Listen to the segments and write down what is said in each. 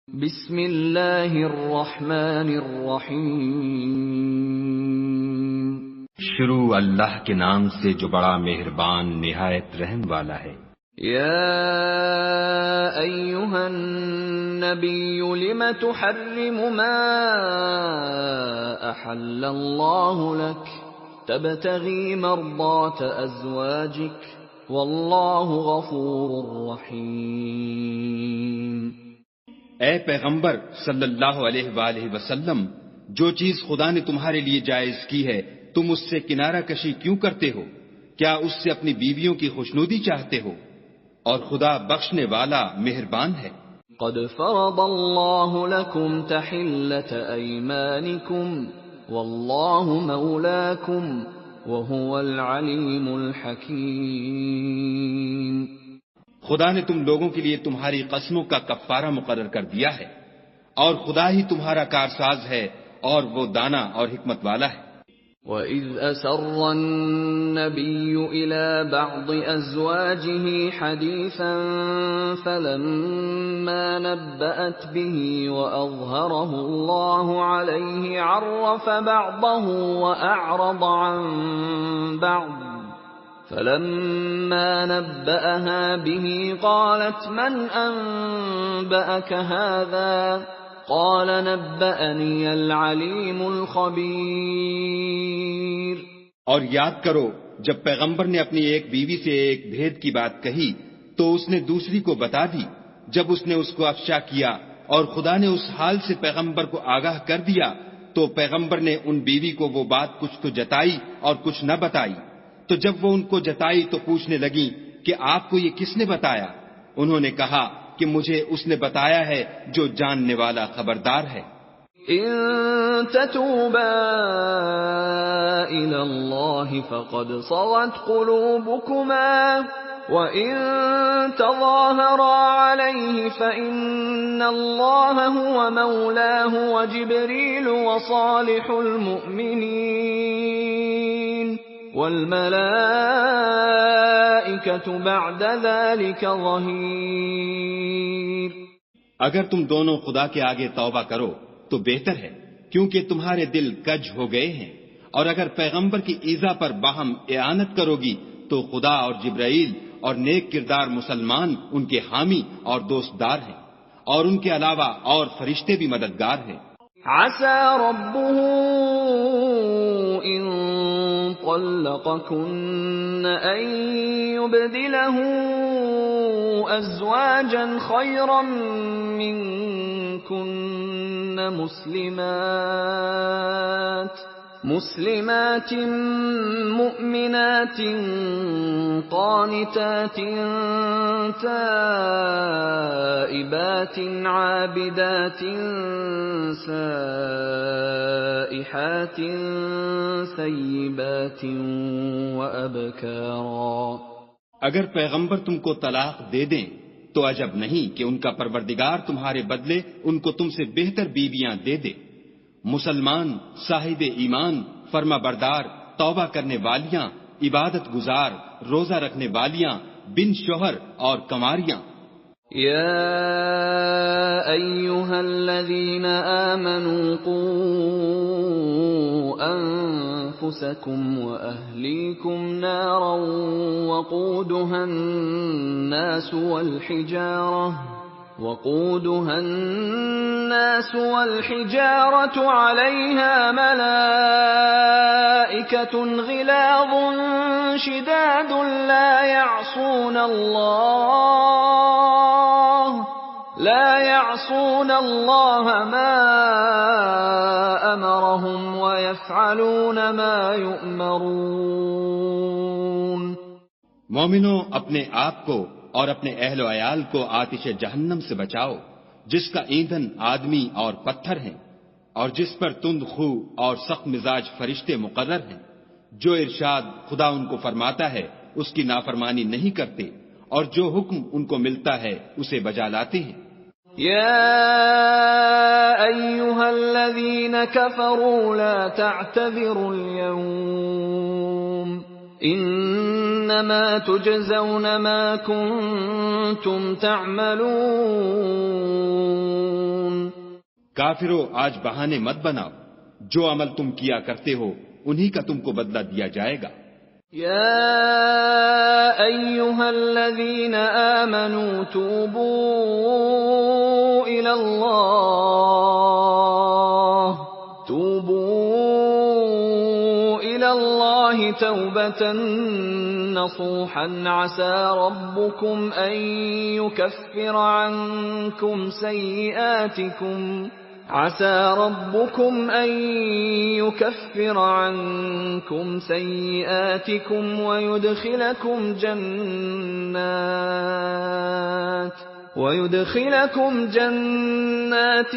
بسم اللہ الرحمن الرحیم۔ شروع اللہ کے نام سے جو بڑا مہربان نہایت رحم والا ہے۔ یا ایھا النبی لم تحرم ما احل اللہ لک تبتغی مرضات ازواجک واللہ غفور رحیم۔ اے پیغمبر صلی اللہ علیہ وآلہ وسلم، جو چیز خدا نے تمہارے لیے جائز کی ہے تم اس سے کنارہ کشی کیوں کرتے ہو؟ کیا اس سے اپنی بیویوں کی خوشنودی چاہتے ہو؟ اور خدا بخشنے والا مہربان ہے۔ قد فرض اللہ لکم تحلۃ ایمانکم واللہ مولاکم وہو العلیم الحکیم۔ خدا نے تم لوگوں کے لیے تمہاری قسموں کا کفارہ مقرر کر دیا ہے، اور خدا ہی تمہارا کارساز ہے اور وہ دانا اور حکمت والا ہے۔ وَإِذْ أَسَرَّ النَّبِيُّ إِلَى بَعْضِ أَزْوَاجِهِ حَدِيثًا فَلَمَّا نَبَّأَتْ بِهِ وَأَظْهَرَهُ اللَّهُ عَلَيْهِ عَرَّفَ بَعْضَهُ وَأَعْرَضَ عَن بَعْضٍ فَلَمَّا نَبَّأَهَا بِهِ قَالَتْ مَنْ أَنبَأَكَ هَذَا قَالَ نَبَّأَنِيَ الْعَلِيمُ الْخَبِيرُ۔ اور یاد کرو جب پیغمبر نے اپنی ایک بیوی سے ایک بھید کی بات کہی تو اس نے دوسری کو بتا دی۔ جب اس نے اس کو افشا کیا اور خدا نے اس حال سے پیغمبر کو آگاہ کر دیا تو پیغمبر نے ان بیوی کو وہ بات کچھ تو جتائی اور کچھ نہ بتائی۔ تو جب وہ ان کو جتائی تو پوچھنے لگیں کہ آپ کو یہ کس نے بتایا؟ انہوں نے کہا کہ مجھے اس نے بتایا ہے جو جاننے والا خبردار ہے۔ ان تتوبا الى اللہ فقد صغت قلوبكما وان تظاہرا علیہ فإن اللہ هو مولاه وجبریل وصالح المؤمنین والملائکۃ بعد ذلك ظہیر۔ اگر تم دونوں خدا کے آگے توبہ کرو تو بہتر ہے، کیونکہ تمہارے دل کج ہو گئے ہیں، اور اگر پیغمبر کی ایذا پر باہم اعانت کرو گی تو خدا اور جبرائیل اور نیک کردار مسلمان ان کے حامی اور دوستدار ہیں، اور ان کے علاوہ اور فرشتے بھی مددگار ہیں۔ عسى ربه إن طلقكن أن يبدله أزواجا خيرا منكن مسلمات مؤمنات قانتات تائبات عابدات سائحات ثیبات وابکارا۔ اگر پیغمبر تم کو طلاق دے دیں تو عجب نہیں کہ ان کا پروردگار تمہارے بدلے ان کو تم سے بہتر بیویاں دے دے، مسلمان، صاحب ایمان، فرما بردار، توبہ کرنے والیاں، عبادت گزار، روزہ رکھنے والیاں، بن شوہر اور کنواریاں۔ یا ایھا الذین آمنوا قوا انفسکم واہلیکم نارا وقودها الناس والحجارة عليها ملائكة غلاظ شداد لا يعصون الله ما أمرهم ويفعلون ما يؤمرون۔ مومنوں، اپنے آپ کو اور اپنے اہل و عیال کو آتش جہنم سے بچاؤ، جس کا ایندھن آدمی اور پتھر ہیں، اور جس پر تند خو اور سخت مزاج فرشتے مقرر ہیں۔ جو ارشاد خدا ان کو فرماتا ہے اس کی نافرمانی نہیں کرتے، اور جو حکم ان کو ملتا ہے اسے بجا لاتے ہیں۔ یا ایھا الذین کفروا لا تعتذروا اليوم انما تجزون ما کنتم تعملون۔ کافرو آج بہانے مت بناؤ، جو عمل تم کیا کرتے ہو انہی کا تم کو بدلہ دیا جائے گا۔ يا أيها الذين آمنوا توبوا إلى الله توبة نصوحا عسى ربكم أن يكفر عنكم سيئاتكم ويدخلكم جنات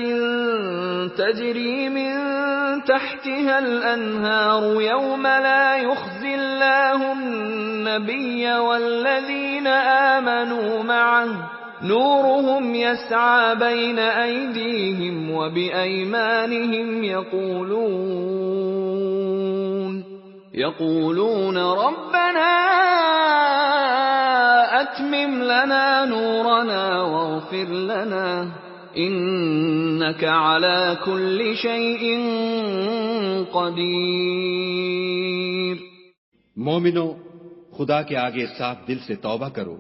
تجري من تحتها الأنهار يوم لا يخزي الله النبي والذين آمنوا معه نورهم يسعى بين أيديهم وبأيمانهم يقولون ربنا أتمم لنا نورنا واغفر لنا إنك على كل شيء قدير۔ مومنو، خدا کے آگے صاف دل سے توبہ کرو،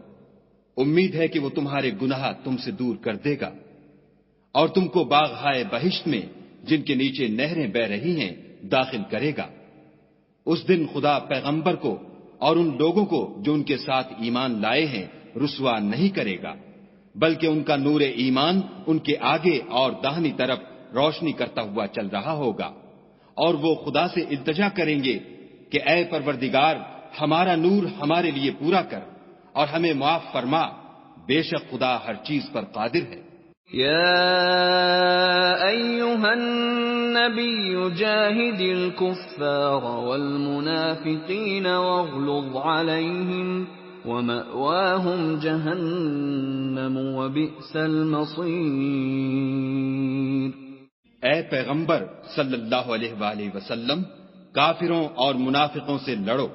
امید ہے کہ وہ تمہارے گناہ تم سے دور کر دے گا اور تم کو باغ-ہائے بہشت میں جن کے نیچے نہریں بہ رہی ہیں داخل کرے گا۔ اس دن خدا پیغمبر کو اور ان لوگوں کو جو ان کے ساتھ ایمان لائے ہیں رسوا نہیں کرے گا، بلکہ ان کا نور ایمان ان کے آگے اور داہنی طرف روشنی کرتا ہوا چل رہا ہوگا، اور وہ خدا سے التجا کریں گے کہ اے پروردگار، ہمارا نور ہمارے لیے پورا کر اور ہمیں معاف فرما، بے شک خدا ہر چیز پر قادر ہے۔ يا أيها النبي جاهد الكفار والمنافقين واغلظ عليهم ومأواهم جهنم وبئس المصير۔ اے پیغمبر صلی اللہ علیہ وآلہ وسلم، کافروں اور منافقوں سے لڑو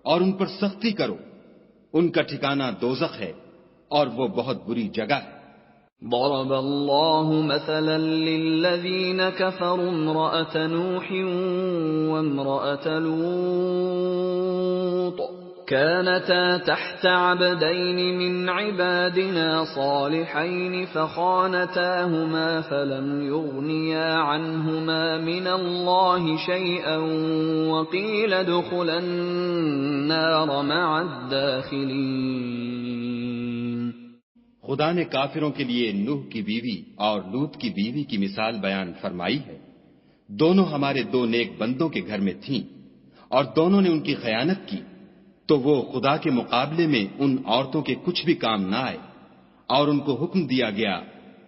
اور ان پر سختی کرو، ان کا ٹھکانہ دوزخ ہے اور وہ بہت بری جگہ ہے۔ ضرب الله مثلا للذين كفروا امرأة نوح وامرأة لوط كانتا تحت عبدين من عبادنا صالحين فخانتاهما فلم يغنيا عنهما من الله شيئا وقيل ادخلا النار مع الداخلين۔ خدا نے کافروں کے لیے نوح کی بیوی اور لوط کی بیوی کی مثال بیان فرمائی ہے۔ دونوں ہمارے دو نیک بندوں کے گھر میں تھیں اور دونوں نے ان کی خیانت کی، تو وہ خدا کے مقابلے میں ان عورتوں کے کچھ بھی کام نہ آئے، اور ان کو حکم دیا گیا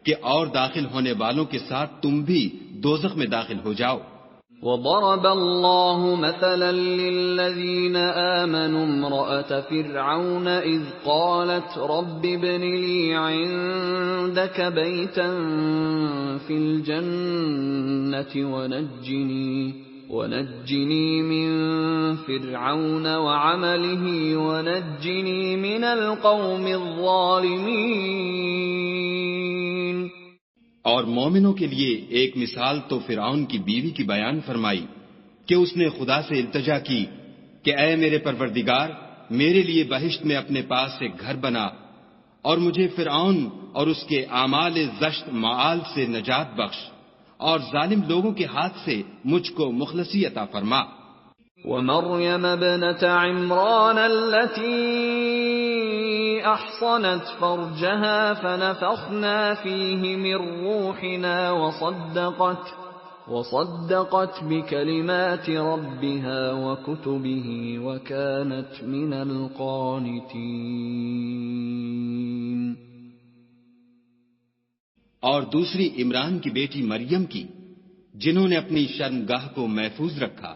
کہ اور داخل ہونے والوں کے ساتھ تم بھی دوزخ میں داخل ہو جاؤ۔ وضرب الله مثلا للذين آمنوا امرأة فرعون إذ قالت رب ابن لي عندك بيتا في الجنة ونجني من فرعون وعمله ونجني من القوم الظالمين۔ اور مومنوں کے لیے ایک مثال تو فرعون کی بیوی کی بیان فرمائی کہ اس نے خدا سے التجا کی کہ اے میرے پروردگار، میرے لیے بہشت میں اپنے پاس ایک گھر بنا اور مجھے فرعون اور اس کے اعمال زشت معال سے نجات بخش اور ظالم لوگوں کے ہاتھ سے مجھ کو مخلصی عطا فرما۔ ومريم ابنة عمران التي أحصنت فرجها فنفخنا فيه من روحنا وصدقت بكلمات ربها وكتبه وكانت من القانتين۔ اور دوسری عمران کی بیٹی مریم کی، جنہوں نے اپنی شرمگاہ کو محفوظ رکھا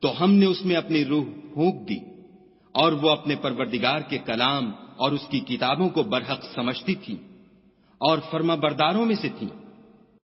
تو ہم نے اس میں اپنی روح پھونک دی، اور وہ اپنے پروردگار کے کلام اور اس کی کتابوں کو برحق سمجھتی تھی اور فرما برداروں میں سے تھی۔